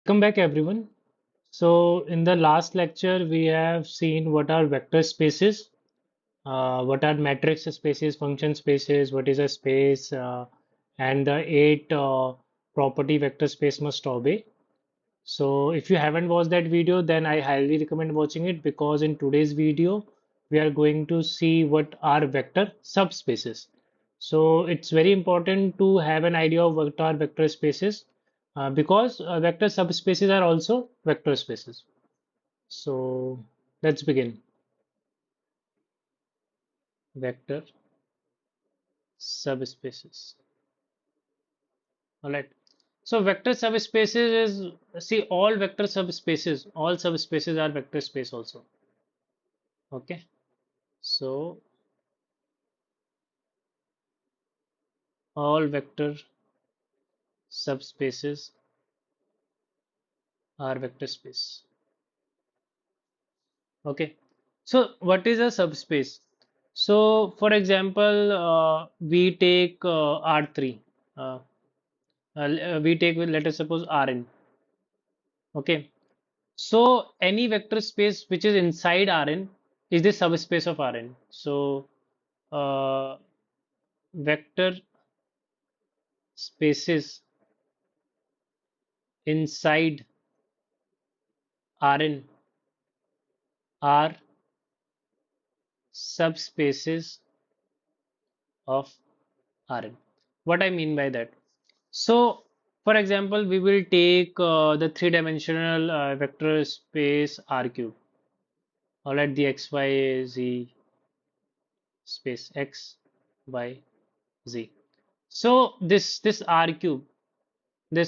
Welcome back, everyone. So, in the last lecture, we have seen what are vector spaces, what are matrix spaces, function spaces, what is a space, and the eight property vector space must obey. So, if you haven't watched that video, then I highly recommend watching it because in today's video, we are going to see what are vector subspaces. So, it's very important to have an idea of what are vector spaces because vector subspaces are also vector spaces. So, let's begin. Vector subspaces. All right. So, vector subspaces is see all subspaces are vector space also. Okay. So, all vector subspaces are vector space. Okay. So what is a subspace? So for example, we take R3. Uh, we take, let us suppose Rn. Okay. So any vector space which is inside Rn is the subspace of Rn. So uh, vector spaces inside Rn are subspaces of Rn. What I mean by that? So, for example, we will take the three-dimensional vector space R cube. All right, the x, y, z space x, y, z. So this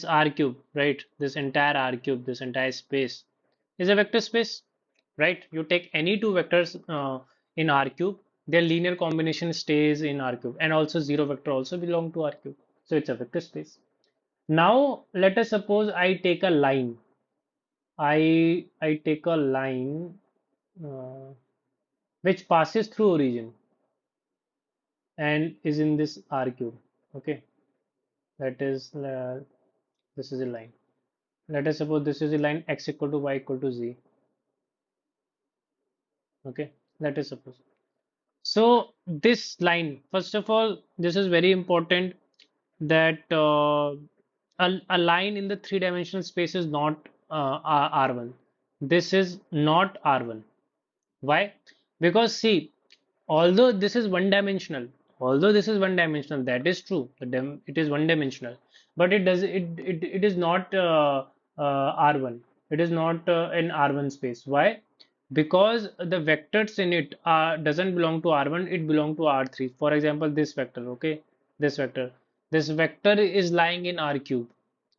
R cube, right? This entire R cube, this entire space is a vector space, right? You take any two vectors in R cube, their linear combination stays in R cube, and also zero vector also belong to R cube. So it's a vector space. Now let us suppose I take a line. I take a line uh, which passes through origin and is in this R cube. Okay, that is this is a line. Let us suppose this is a line x equal to y equal to z. Okay, let us suppose. So this line, first of all, this is very important that a line in the three-dimensional space is not R1. This is not R1. Why? Because see, although this is although this is one dimensional, that is true. It is one dimensional, but it is not R1. It is not in R1 space. Why? Because the vectors in it doesn't belong to R1, it belong to R3. For example, this vector, okay, this vector. This vector is lying in R cube.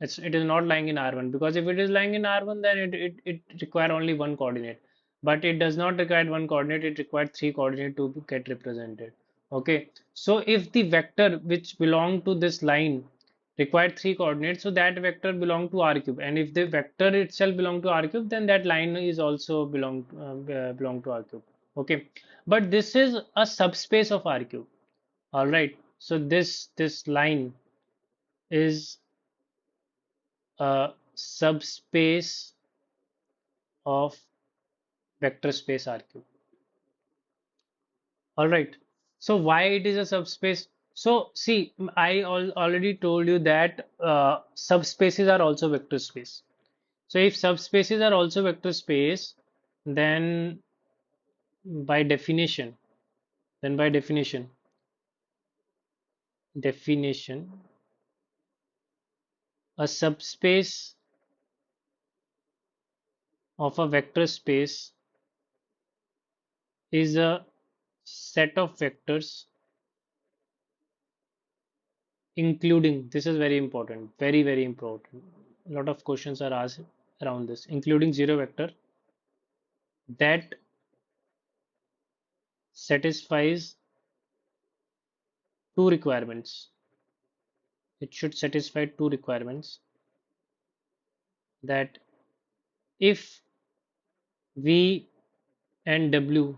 It is not lying in R1 because if it is lying in R1, then it require only one coordinate. But it does not require one coordinate, it requires three coordinate to get represented. Okay, so if the vector which belong to this line require three coordinates, so that vector belong to R cube. And if the vector itself belong to R cube, then that line is also belong to R cube. Okay, but this is a subspace of R cube. All right, so this line is a subspace of vector space R cube. All right. So why it is a subspace? So see, already told you that subspaces are also vector space. So if subspaces are also vector space, then by definition, then by definition, definition, a subspace of a vector space is a set of vectors including, this is very important, very important. A lot of questions are asked around this, including zero vector that satisfies two requirements. It should satisfy two requirements that if V and W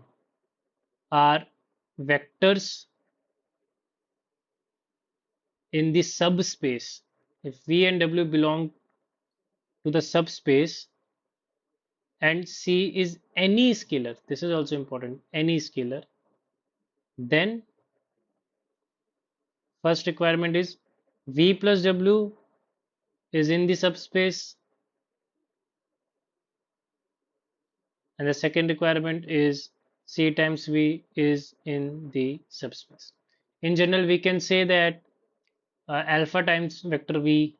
are vectors in the subspace, if V and W belong to the subspace and C is any scalar, this is also important, any scalar, then first requirement is V plus W is in the subspace, and the second requirement is C times V is in the subspace. In general, we can say that alpha times vector V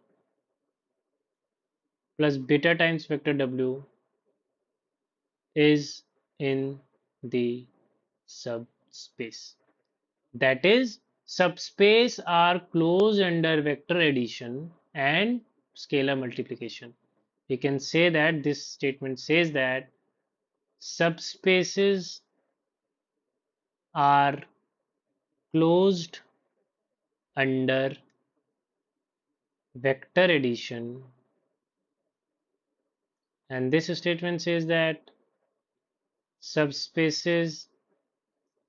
plus beta times vector W is in the subspace. That is, subspace are closed under vector addition and scalar multiplication. We can say that this statement says that subspaces are closed under vector addition, and this statement says that subspaces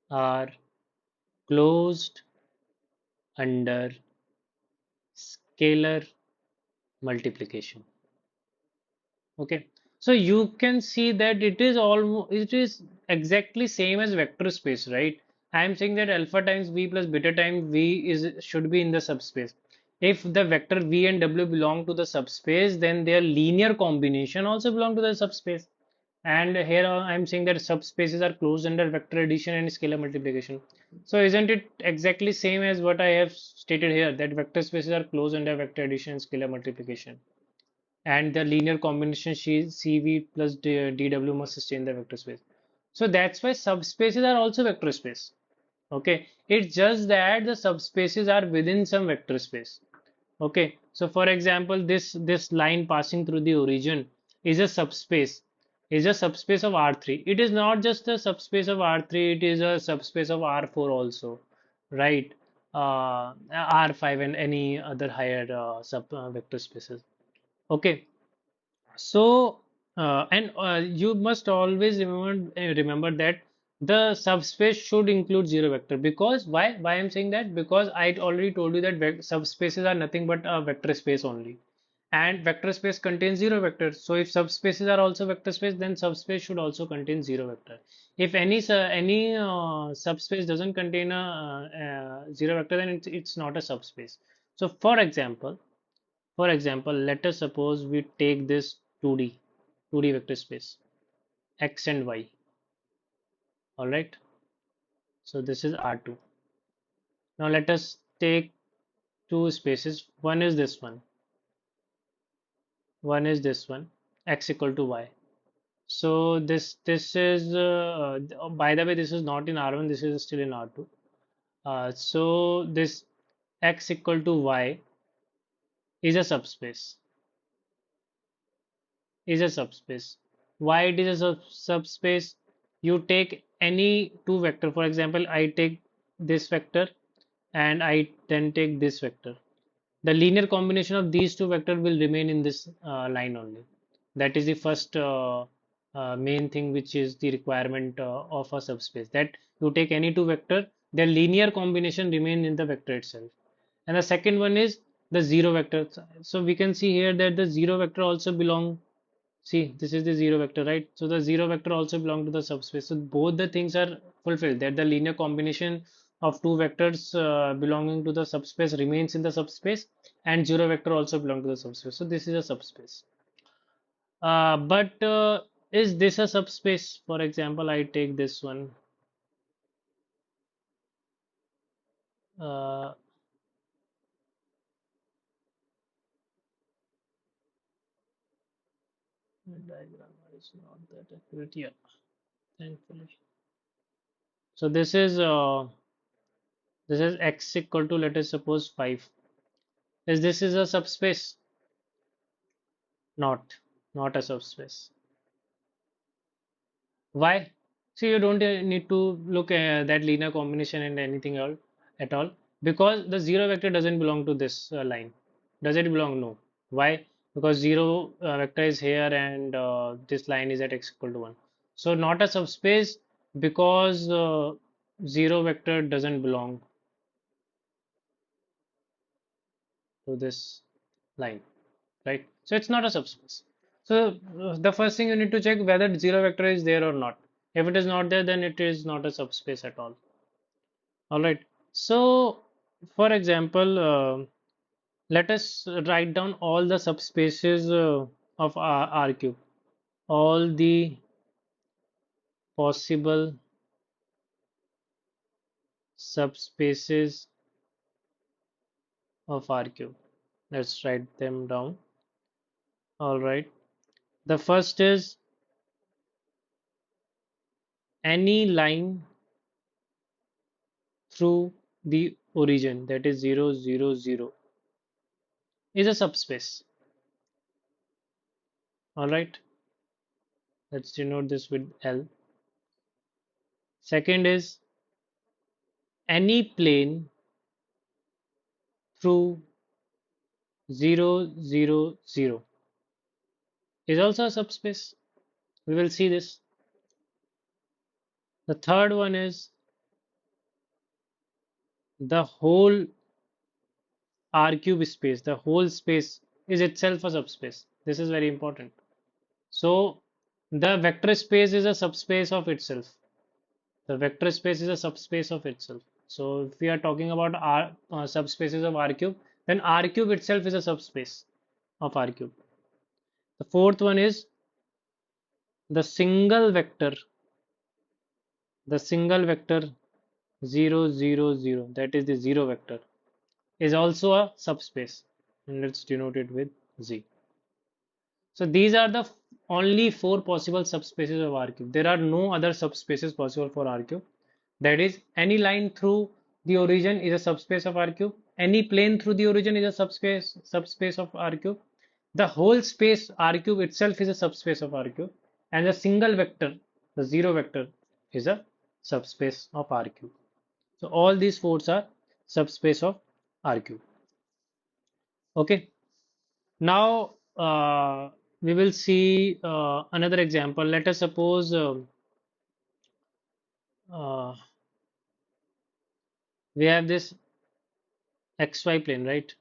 are closed under scalar multiplication. Okay, so you can see that it is exactly same as vector space, right? I am saying that alpha times v plus beta times v is should be in the subspace. If the vector v and w belong to the subspace, then their linear combination also belong to the subspace. And here I am saying that subspaces are closed under vector addition and scalar multiplication. So isn't it exactly same as what I have stated here, that vector spaces are closed under vector addition and scalar multiplication, and the linear combination CV plus DW must stay in the vector space. So that's why subspaces are also vector space. Okay, it's just that the subspaces are within some vector space. Okay, so for example, this line passing through the origin is a subspace, is a subspace of R3. It is not just a subspace of R3, it is a subspace of R4 also, right? R5 and any other higher sub vector spaces. Okay, so, you must always remember that the subspace should include zero vector. Because why? Why I'm saying that? Because I already told you that subspaces are nothing but a vector space only, and vector space contains zero vectors. So if subspaces are also vector space, then subspace should also contain zero vector. If any subspace doesn't contain a zero vector, then it's not a subspace. So for example, let us suppose we take this 2D vector space, x and y. All right. So this is R2. Now let us take two spaces. One is this one. One is this one, x equal to y. So this is by the way, this is not in R1. This is still in R2. So this x equal to y is a subspace. Is a subspace. Why it is a subspace? You take any two vector. For example, I take this vector and I then take this vector. The linear combination of these two vectors will remain in this line only. That is the first main thing, which is the requirement of a subspace. That you take any two vector, their linear combination remain in the vector itself. And the second one is the zero vector. So we can see here that the zero vector also belong. See, this is the zero vector, right? So the zero vector also belong to the subspace. So both the things are fulfilled. That the linear combination of two vectors belonging to the subspace remains in the subspace, and zero vector also belong to the subspace. So this is a subspace. But is this a subspace? For example, I take this one. Uh, diagram is not that accurate. Yeah, thankfully. So this is x equal to, let us suppose, 5. Is this is a subspace? Not, not a subspace. Why? So you don't need to look at that linear combination and anything else at all, because the zero vector doesn't belong to this line. Does it belong? No. Why? Because zero vector is here and this line is at x equal to 1. So not a subspace, because zero vector doesn't belong to this line. right? So it's not a subspace. So the first thing you need to check whether zero vector is there or not. If it is not there, then it is not a subspace at all. All right. So, for example, let us write down all the subspaces of R cube, all the possible subspaces of R cube. Let's write them down. All right. The first is any line through the origin, that is 0, 0, 0, is a subspace. All right. Let's denote this with L. Second is any plane through 0, 0, 0 is also a subspace. We will see this. The third one is the whole R cube space, the whole space is itself a subspace. This is very important. So the vector space is a subspace of itself. The vector space is a subspace of itself. So if we are talking about R subspaces of R cube, then R cube itself is a subspace of R cube. The fourth one is the single vector 0, 0, 0, that is the zero vector, is also a subspace. And let's denote it with Z. So these are the only four possible subspaces of R cube. There are no other subspaces possible for R cube. That is, any line through the origin is a subspace of R cube. Any plane through the origin is a subspace of R cube. The whole space R cube itself is a subspace of R cube. And the single vector, the zero vector, is a subspace of R cube. So all these four are subspace of R cube. Okay. Now we will see another example. Let us suppose uh, we have this xy plane, right?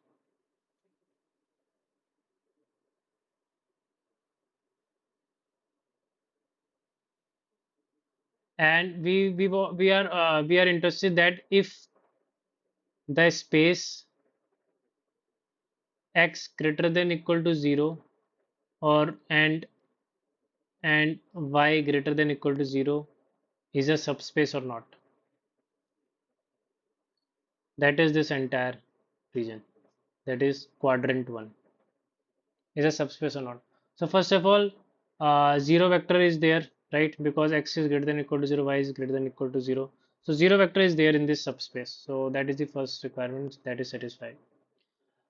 And we are interested that if the space x greater than equal to 0 or and y greater than equal to 0 is a subspace or not. That is this entire region. That is quadrant 1. Is a subspace or not. So first of all, zero vector is there, right? Because x is greater than or equal to 0, y is greater than or equal to 0. So zero vector is there in this subspace. So that is the first requirement that is satisfied.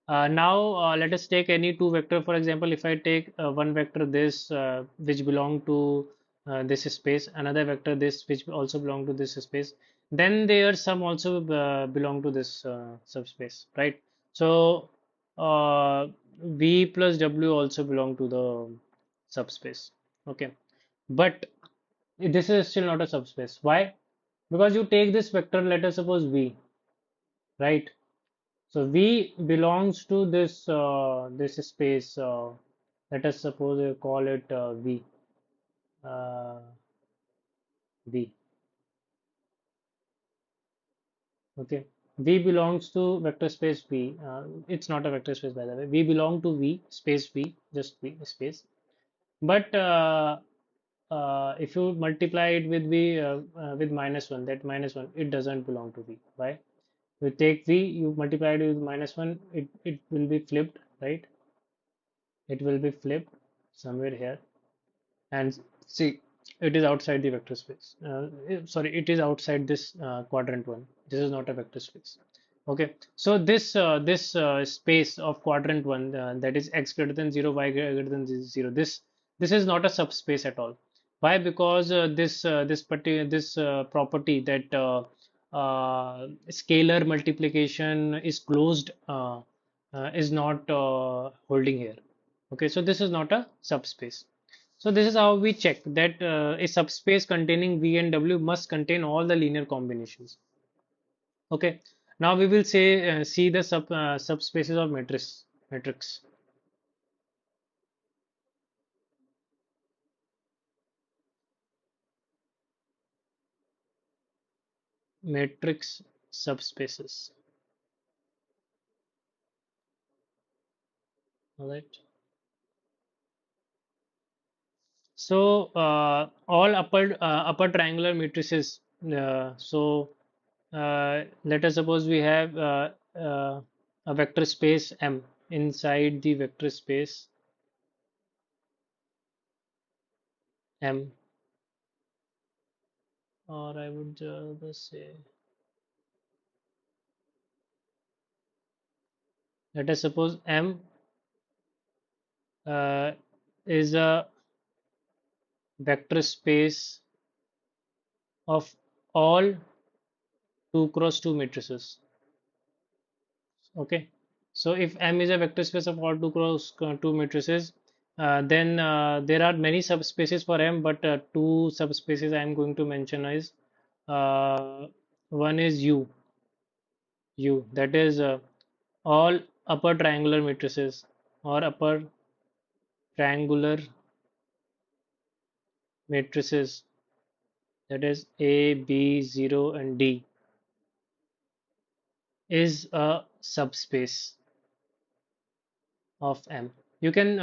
Now let us take any two vector. For example, if I take one vector this which belong to this space, another vector this which also belong to this space, then their sum also belong to this subspace, right? So v plus w also belong to the subspace. Okay, but this is still not a subspace. Why? Because you take this vector, let us suppose v, right? So V belongs to this space. Let us suppose we call it V. Uh, V. Okay. V belongs to vector space V. It's not a vector space by the way. V belong to V space V, just V space. But if you multiply it with V with -1, that -1 it doesn't belong to V. Why? You take V, you multiply it with -1, it will be flipped, right? It will be flipped somewhere here. And see, it is outside the vector space. Sorry, it is outside this quadrant 1. This is not a vector space. Okay, so this space of quadrant 1, that is x greater than 0, y greater than 0, this is not a subspace at all. Why? Because this property that scalar multiplication is closed is not holding here. Okay, so this is not a subspace. So this is how we check that a subspace containing V and W must contain all the linear combinations. Okay. Now we will say see the subspaces of matrix. matrix subspaces. All right. So all upper triangular matrices. Let us suppose we have a vector space M. Inside the vector space M, or I would just say, let us suppose M uh, is a vector space of all 2 cross 2 matrices. Okay, so if M is a vector space of all 2 cross 2 matrices, then there are many subspaces for M, but two subspaces I am going to mention is uh, one is U, that is all upper triangular matrices or upper triangular matrices, that is A, B, 0, and D, is a subspace of M. You can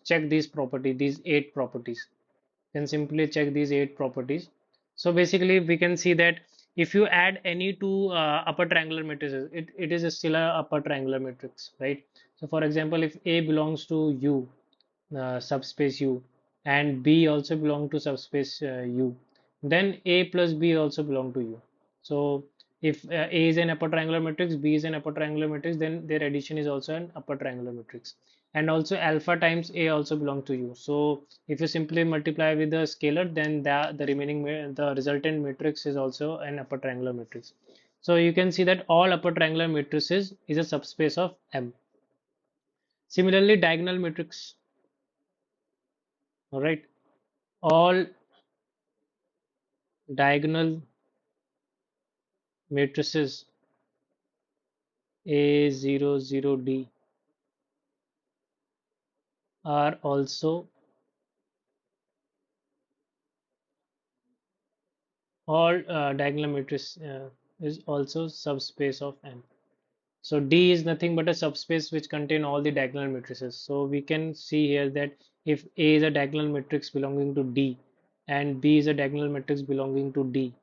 check these properties, these 8 properties. You can simply check these 8 properties. So basically, we can see that if you add any two upper triangular matrices, it is still a upper triangular matrix, right? So for example, if A belongs to U, subspace U, and B also belong to subspace U, then A plus B also belong to U. So if A is an upper triangular matrix, B is an upper triangular matrix, then their addition is also an upper triangular matrix. And also alpha times A also belong to U. So if you simply multiply with the scalar, then the remaining the resultant matrix is also an upper triangular matrix. So you can see that all upper triangular matrices is a subspace of M. Similarly, diagonal matrix, all right, all diagonal matrices A00D are also all diagonal matrix is also subspace of M. So D is nothing but a subspace which contain all the diagonal matrices. So we can see here that if A is a diagonal matrix belonging to D and B is a diagonal matrix belonging to D,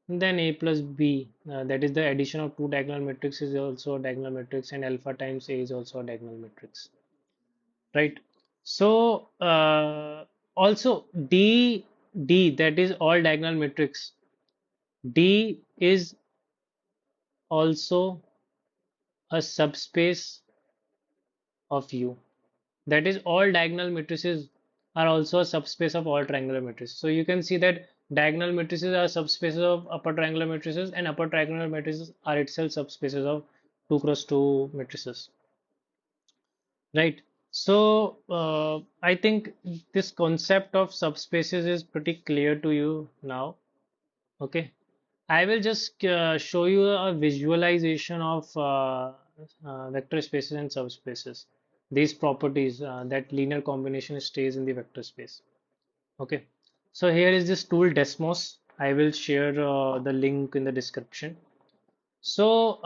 then A plus B, that is the addition of two diagonal matrices, is also a diagonal matrix, and alpha times A is also a diagonal matrix, right? So also D, that is all diagonal matrix. D is also a subspace of U. That is, all diagonal matrices are also a subspace of all triangular matrices. So you can see that diagonal matrices are subspaces of upper triangular matrices, and upper triangular matrices are itself subspaces of 2 cross 2 matrices, right? So I think this concept of subspaces is pretty clear to you now. Okay, I will just show you a visualization of vector spaces and subspaces. These properties that linear combination stays in the vector space. Okay, so here is this tool Desmos. I will share the link in the description. So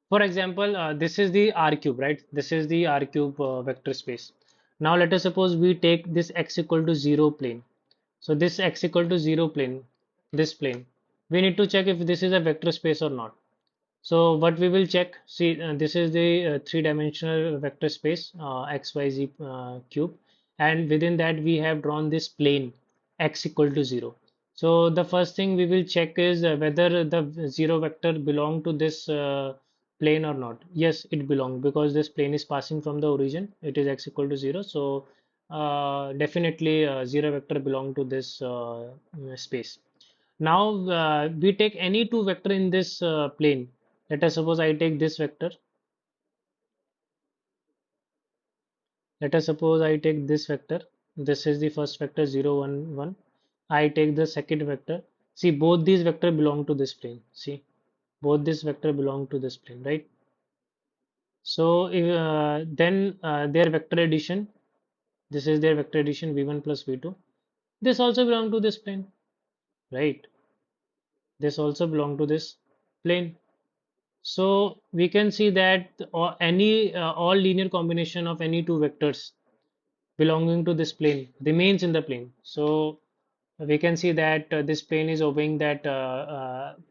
for example, this is the R cube, right? This is the R cube vector space. Now let us suppose we take this x equal to 0 plane. So this x equal to 0 plane, this plane, we need to check if this is a vector space or not. So what we will check, see this is the three-dimensional vector space xyz cube, and within that we have drawn this plane x equal to 0. So the first thing we will check is whether the 0 vector belong to this plane or not. Yes, it belongs because this plane is passing from the origin. It is x equal to 0. So definitely 0 vector belong to this space. Now we take any two vector in this plane. Let us suppose I take this vector. Let us suppose I take this vector. This is the first vector 0, 1, 1. I take the second vector. See, both these vector belong to this plane. See, both this vector belong to this plane, right? So then their vector addition. This is their vector addition v1 plus v2. This also belong to this plane, right? This also belong to this plane. So we can see that all linear combination of any two vectors belonging to this plane remains in the plane. So we can see that this plane is obeying that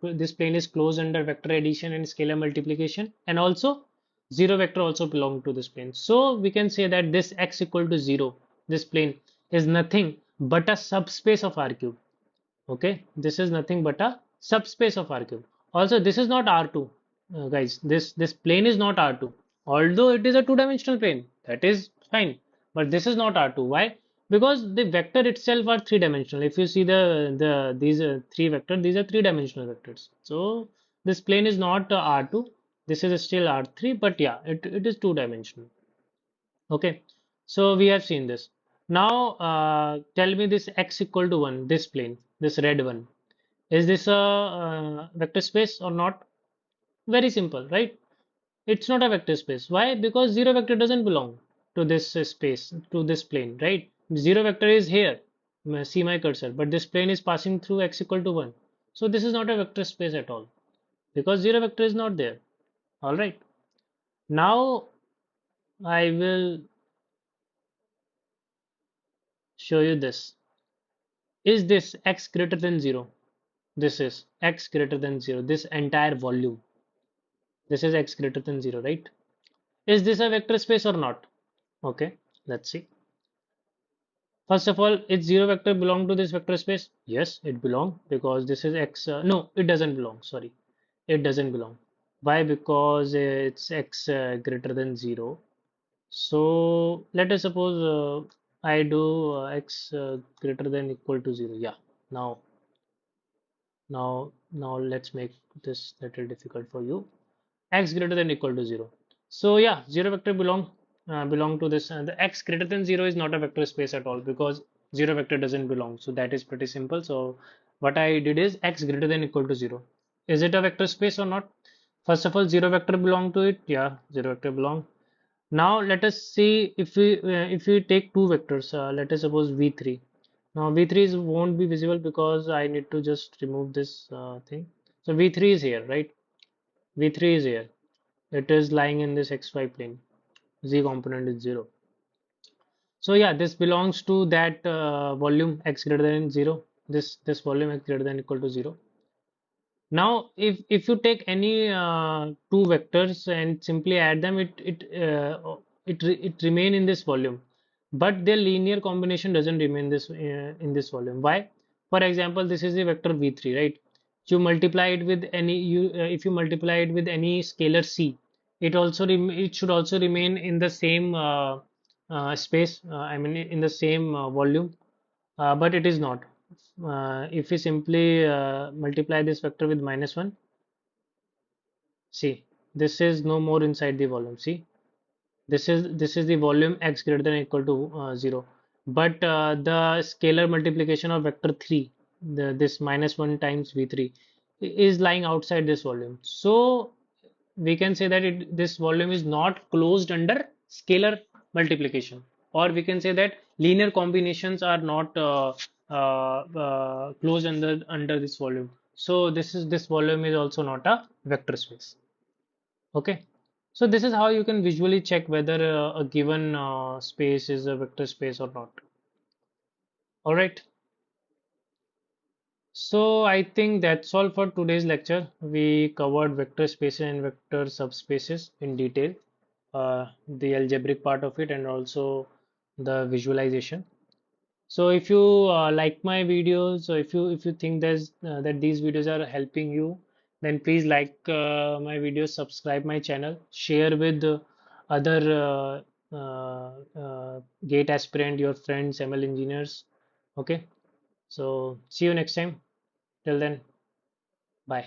this plane is closed under vector addition and scalar multiplication, and also zero vector also belong to this plane. So we can say that this x equal to 0, this plane is nothing but a subspace of R cube. Okay, this is nothing but a subspace of R cube. Also, this is not R2, guys. This plane is not R2, although it is a two-dimensional plane. That is fine, but this is not R2. Why? Because the vector itself are three-dimensional. If you see these three vectors, these are three-dimensional vectors. So this plane is not R2. This is still R3, but yeah, it is two-dimensional. Okay, so we have seen this. Now, tell me this x equal to 1, this plane, this red one. Is this a vector space or not? Very simple, right? It's not a vector space. Why? Because zero vector doesn't belong to this space, to this plane, right? Zero vector is here. See my cursor, but this plane is passing through x equal to 1. So this is not a vector space at all because zero vector is not there. All right. Now I will show you this. Is this x greater than 0? This is x greater than 0. This entire volume. This is x greater than 0, right? Is this a vector space or not? Okay, let's see. First of all, is 0 vector belong to this vector space? Yes, it belong because this is x. No, it doesn't belong. Sorry, it doesn't belong. Why? Because it's x greater than 0. So let us suppose I do x greater than equal to 0. Yeah, now now let's make this little difficult for you. X greater than equal to 0. So yeah, 0 vector belong to this, and the x greater than 0 is not a vector space at all because 0 vector doesn't belong. So that is pretty simple. So what I did is x greater than equal to 0. Is it a vector space or not? First of all, 0 vector belong to it. Yeah, 0 vector belong. Now let us see if we take two vectors. Let us suppose v3. Now v3 won't be visible because I need to just remove this thing. So v3 is here, right? v3 is here. It is lying in this xy plane. Z component is 0. So yeah, this belongs to that volume x greater than 0. This volume x greater than equal to 0. Now, if you take any two vectors and simply add them, it remain in this volume, but their linear combination doesn't remain this in this volume. Why? For example, this is a vector v3, right? You multiply it with any if you multiply it with any scalar c, it should also remain in the same space. I mean, in the same volume, but it is not. If we simply multiply this vector with -1, see, this is no more inside the volume. See, this is the volume x greater than or equal to 0. But the scalar multiplication of vector 3, this -1 times v3, is lying outside this volume. So we can say that this volume is not closed under scalar multiplication, or we can say that linear combinations are not closed under this volume. So this volume is also not a vector space. Okay, so this is how you can visually check whether a given space is a vector space or not. All right. So I think that's all for today's lecture. We covered vector spaces and vector subspaces in detail, the algebraic part of it and also the visualization. So if you like my videos, so if you think that these videos are helping you, then please like my videos, subscribe my channel, share with other GATE aspirant, your friends, ML engineers. Okay. So see you next time. Till then, bye.